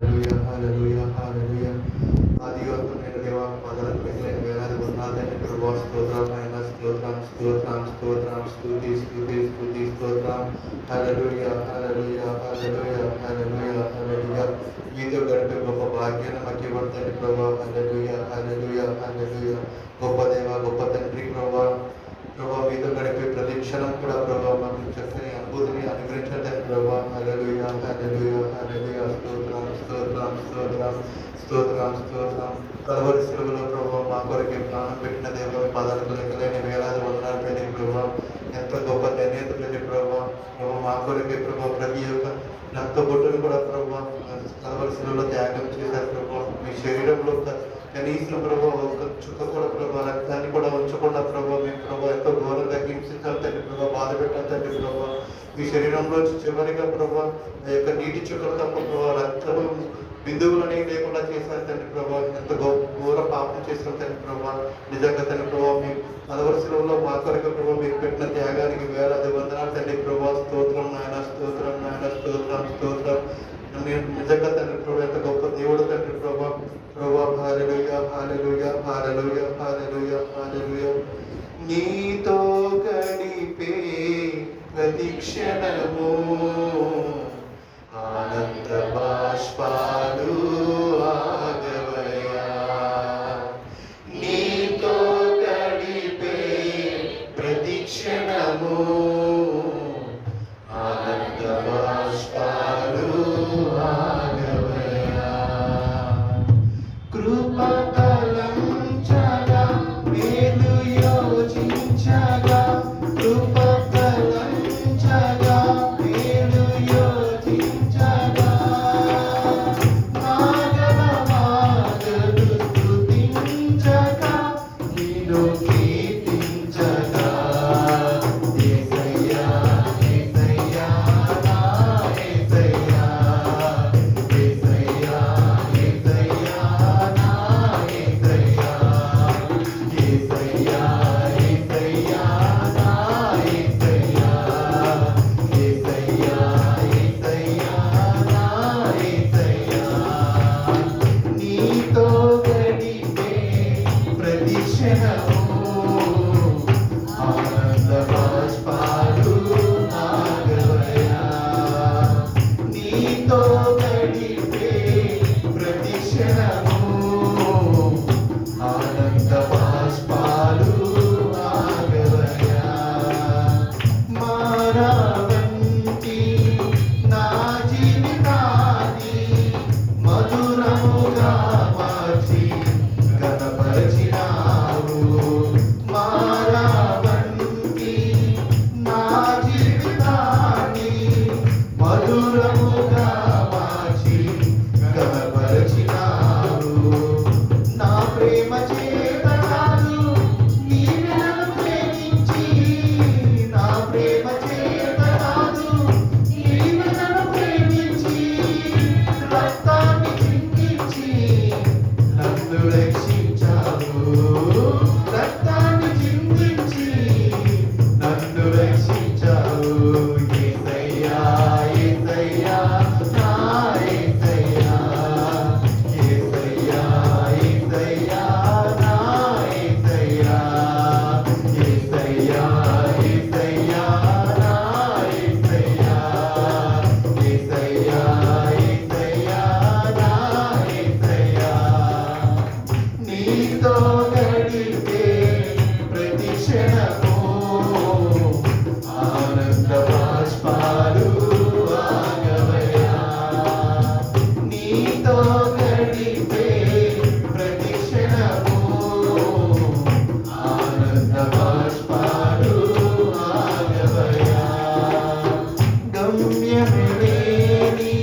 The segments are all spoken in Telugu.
హల్లెలూయా హల్లెలూయా. ఆదియోగమైన దేవా పాదాలకు వెళ్ళిన వేలాది వందనాలు ప్రభా. స్తోత్రం నాయన, స్తోత్రం స్తోత్రం స్తోత్రం, స్తుతి స్తుతి స్తుతి స్తోత్రం. హల్లెలూయా హల్లెలూయా హల్లెలూయా హల్లెలూయా హల్లెలూయా. మీతో గడిపే గొప్ప భాగ్యాన్ని మాకు ఇవ్వడండి ప్రభా. హల్లెలూయా హల్లెలూయా హల్లెలూయా. గొప్ప దేవ, గొప్ప తండ్రి ప్రభా. ప్రభా మీతో గడిపే ప్రతి క్షణం కూడా ప్రభా మాకు చక్కని అనుభూతిని అనుగ్రహించండి ప్రభా. హల్లెలూయా హల్లెలూయా హల్లెలూయా. స్తోత్రం స్తోత్రం స్తోత్రం స్తోత్రం స్తోత్రం. కలవరి శిలువలో ప్రభా మా కొరకే ప్రాణం పెట్టిన దేవుడు పదాలకు లెక్కలేని వేలాది వందనాలు పెట్టి ప్రభా. ఎంత గొప్ప ధన్యత పెట్టి ప్రభా. ప్రభా మా కొరకే ప్రభా ప్రతి ఒక్క రక్త బొట్టును కూడా ప్రభా కలవరి శిలువలో త్యాగం చేశారు ప్రభా. మీ శరీరంలో కనీసం ప్రభా ఒక చుక్క కూడా ప్రభా రక్తాన్ని కూడా ఉంచకుండా ప్రభా మేము ప్రభా ఎంతో ఘోరంగా హింసించాలి తండ్రి ప్రభా, బాధ పెట్టాలి తండ్రి ప్రభా. మీ శరీరంలో చివరిగా ప్రభా ఆ యొక్క నీటి చుక్కలు తప్ప ప్రభా రక్తము బిందువులని లేకుండా చేశారు తండ్రి ప్రభా. ఎంత ఘోర పాపం చేశారు తండ్రి ప్రభా. నిజంగా తండ్రి ప్రభా మీ కలవరిశిలో మా కొరకు ప్రభా మీరు పెట్టిన త్యాగానికి వేలాది వందనాలు తండ్రి ప్రభా. స్తోత్రం నాయన, స్తోత్రం నాయన, స్తోత్రం స్తోత్రం. నిజంగా తండ్రి ప్రభా ఎంత గొప్ప దేవుడు తండ్రి ప్రభా. ప్రభా హల్లెలూయా హల్లెలూయా హల్లెలూయా హల్లెలూయా హల్లెలూయా. నీతో గడిపే ప్రతి క్షణము ఆనంద బాష్పాలు ఆగవయ్యా. నీతో గడిపే ప్రతి క్షణము ఆనంద బాష్పాలు ఆగవయ్యా. కృపతలంచగా మేలు యోచించగా, కృపతలంచగా మేలు యోచించగా, మాగవ మాగలు స్తుతించగా, నిన్ను కీర్తించగా. యేసయ్యా యేసయ్యా నా యేసయ్యా, యేసయ్యా యేసయ్యా నా యేసయ్యా, యేసయ్యా యేసయ్యా నా యేసయ్యా, యేసయ్యా యేసయ్యా నా యేసయ్యా. నీతో గడిపే ప్రతి క్షణము ఆనంద బాష్పాలు ఆగవయ్యా. నీతో గడిపే ప్రతి క్షణము ఆనంద బాష్పాలు ఆగవయ్యా. మానవంతి నా జీవితాన్ని మధురముగా మార్చి ఘనపరచినావు. మానవంతి నా జీవితాన్ని మధురముగా మార్చి ఘనపరచినావు. నా ప్రేమ చేత కాదు నీవే నన్ను ప్రేమించి, నా ప్రేమ చేత కాదు నీవే నన్ను ప్రేమించి, రక్తాన్ని చిందించి నన్ను రక్షించావు. రక్తాన్ని చిందించి నన్ను రక్షించావు. యేసయ్యా యేసయ్యా నా యేసయ్యా, యేసయ్యా యేసయ్యా నా యేసయ్యా, యేసయ్యా యేసయ్యా నా యేసయ్యా, యేసయ్యా యేసయ్యా నా యేసయ్యా. నీతో గడిపే ప్రతి క్షణము ఆనంద బాష్పాలు ఆగవయ్యా. నీతో గడిపే ప్రతి క్షణము ఆనంద బాష్పాలు ఆగవయ్యా. గమ్యమే లేని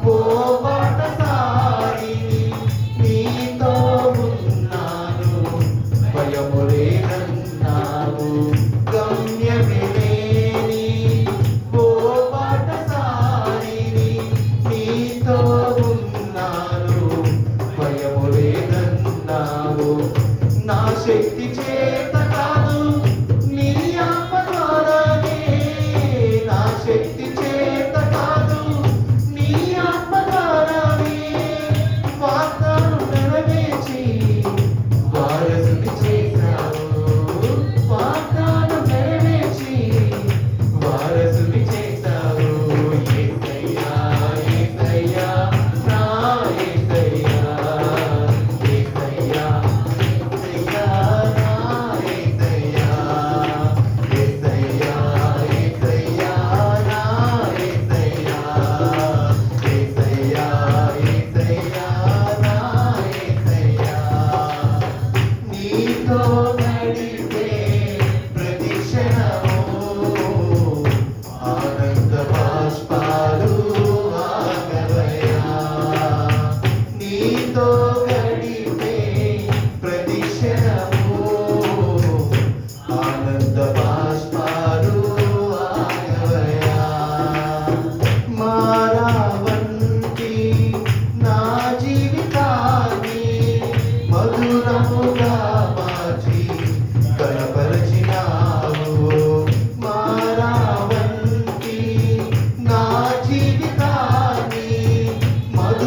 ఓ బాటసారిని నీతో ఉన్నాను, భయము లేదన్నావు. గమ్యమే లేని ఓ బాటసారిని నీతో ఉన్నాను,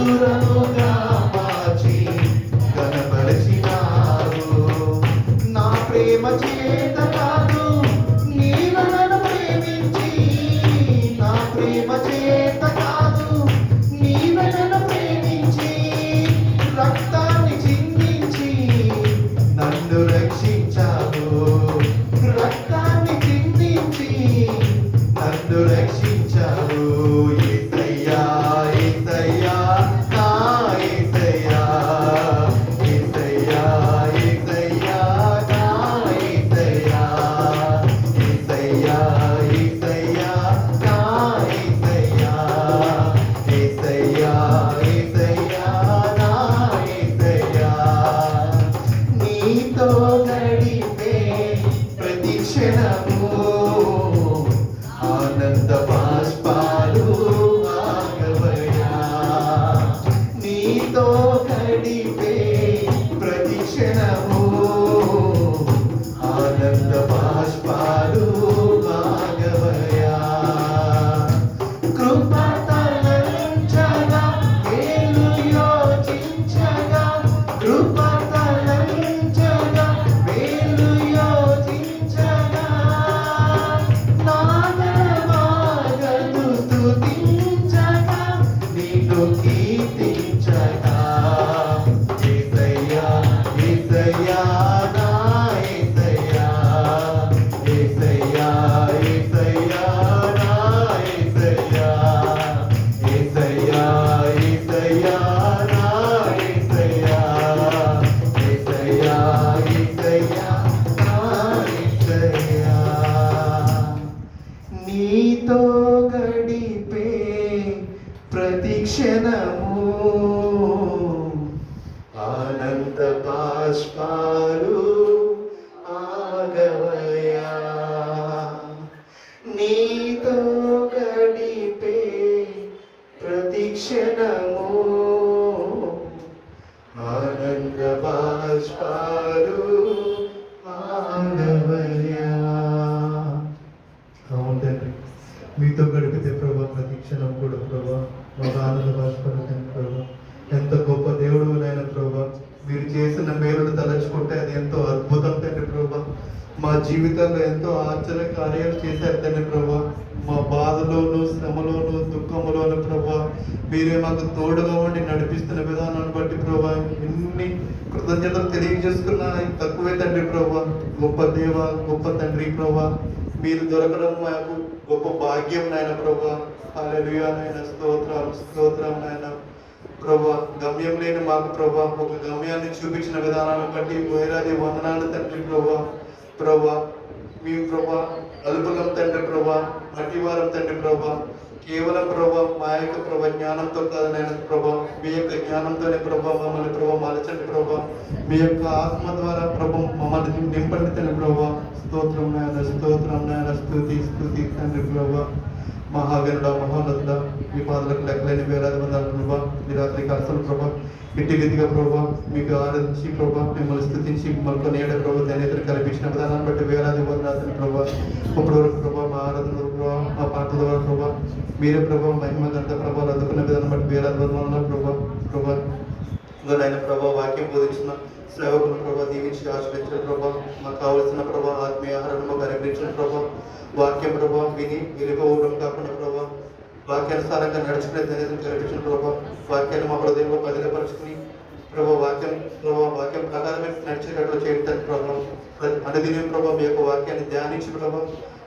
మధురముగా మార్చి కనపరిచినావు. నా ప్రేమ చేత కాదు నీవు నన్ను ప్రేమించి, నా ప్రేమ చేత కాదు నీవు నన్ను ప్రేమించి, రక్తాన్ని చిందించి నన్ను రక్షించావు. రక్తాన్ని చిందించి నన్ను రక్షించావు. యేసయ్యా యేసయ్యా నా యేసయ్యా, యేసయ్యా యేసయ్యా నా యేసయ్యా, యేసయ్యా యేసయ్యా నా యేసయ్యా, యేసయ్యా యేసయ్యా నా యేసయ్యా. నీతో గడిపే ప్రతి క్షణము ఆనంద బాష్పాలు ఆగవయ్యా. నీతో గడిపే ప్రతి క్షణము ఆనంద బాష్పాలు ఆగవయ్యా. కృప తలంచగా మేలు యోచించగా, కృప తలంచగా మేలు యోచించగా, నాగమాగదు స్తుతించగా నిన్ను కీర్తించగా. యేసయ్యా యేసయ్యా నా యేసయ్యా, యేసయ్యా యేసయ్యా నా యేసయ్యా, యేసయ్యా యేసయ్యా నా యేసయ్యా, యేసయ్యా యేసయ్యా నా యేసయ్యా. నీతో గడిపే ప్రతి క్షణము ఆనంద బాష్పాలు ఆగవయ్యా. నీతో గడిపే ప్రతి క్షణము ఆనంద బాష్పాలు ఆగవయ్యా. అవును తండ్రి, మీతో గడిపితే ప్రభా ప్రతి క్షణం కూడా ప్రభా మాకు ఆనంద బాష్పడుతుంది ప్రభా. ఎంత గొప్ప దేవుడు నాయన ప్రభా. మీరు చేసిన మేలును తలచుకుంటే అది ఎంతో అద్భుతం తండ్రి ప్రభా. మా జీవితంలో ఎంతో ఆశ్చర్య కార్యాలు చేశారు తండ్రి ప్రభా. మా బాధలోను శ్రమలోను దుఃఖములోను ప్రభా మీరే మాకు తోడుగా ఉండి నడిపిస్తున్న విధానాన్ని బట్టి ప్రభా ఎన్ని కృతజ్ఞతలు తెలియజేసుకున్నా తక్కువే తండ్రి ప్రభా. గొప్ప దేవ గొప్ప తండ్రి ప్రభా, మీరు దొరకడం మాకు గొప్ప భాగ్యం నాయన ప్రభా. హల్లెలూయా నాయన, స్తోత్రం స్తోత్రం నాయన ప్రభా. గమ్యం లేని మాకు ప్రభా ఒక గమ్యాన్ని చూపించిన విధానాన్ని బట్టి వేలాది వందనాలు తండ్రి ప్రభా. ప్రభా మేము ప్రభా అల్పులం తండ్రి ప్రభా, మట్టివారం తండ్రి ప్రభా. కేవలం ప్రభా మా యొక్క ప్రభా జ్ఞానంతో కాదు నాయన ప్రభా, మీ యొక్క జ్ఞానంతోనే ప్రభా మమ్మల్ని ప్రభా మలచండి ప్రభా. మీ యొక్క ఆత్మ ద్వారా ప్రభా మమ్మల్ని నింపండి తండ్రి ప్రభా. స్తోత్రం నాయన స్తోత్రం నాయన, స్తుతి స్తుతి తండ్రి ప్రభా. మహాగణుడ మహోన్నతుడ, మీ పాదలకు లెక్కలేని వేలాది వందల ప్రభా. మీ రాత్రి కలసలు ప్రభా ఇట్టి రీతిగా ప్రభా మీకు ఆరాధించి ప్రభా మిమ్మల్ని స్థుతించి మిమ్మల్ని నేడ ప్రభా ధన్యతను కల్పించిన విధానాన్ని బట్టి వేలాది వందనాలు ప్రభా. ఇప్పటి వరకు ప్రభా మా ఆరాధన ప్రభా మా పాటల ద్వారా ప్రభా మీరే ప్రభా మహిమ గంట ప్రభావాలు అందుకున్న విధానం బట్టి వేలాది వందనాలు ప్రభా. ప్రభా ఆయన ప్రభా వాక్యం బోధించిన సేవకులను ప్రభా దీవించి ఆశ్రయించిన ప్రభా, మాకు కావలసిన ప్రభా ఆత్మీయ ఆహారాన్ని మాకు అనుగ్రహించిన ప్రభా. వాక్యం ప్రభా విని వెళ్ళిపోవడం కాకుండా ప్రభా వాక్యానుసారంగా నడుచుకునే ధన్యతను కల్పించిన ప్రభా. వాక్యాన్ని మా హృదయంలో బదిలపరుచుకుని ప్రభా వాక్యం ప్రకారమే నడిచేటట్లు చేయడం ప్రభా. అనుదినం ప్రభా మీ యొక్క వాక్యాన్ని ధ్యానించి ప్రభా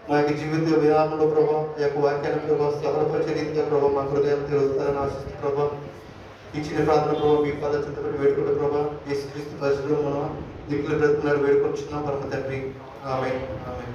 మా యొక్క జీవిత విధానంలో ప్రభా ఈ యొక్క వాక్యాన్ని ప్రభా సఫలపరిచే రీతిగా ప్రభా మా హృదయాలు తెలుస్తారని ఆశిస్తూ ప్రభా ఇచ్చిన ప్రార్థన ప్రభావ మీ పద చింతపడి వేడుకుంటే ప్రభా యేసుక్రీస్తు పరిశుద్ధుడు మనం దిక్కులు బ్రతుకున్నాడు వేడుకొచ్చున్నాం పరమ తండ్రి. ఆమేన్ ఆమేన్.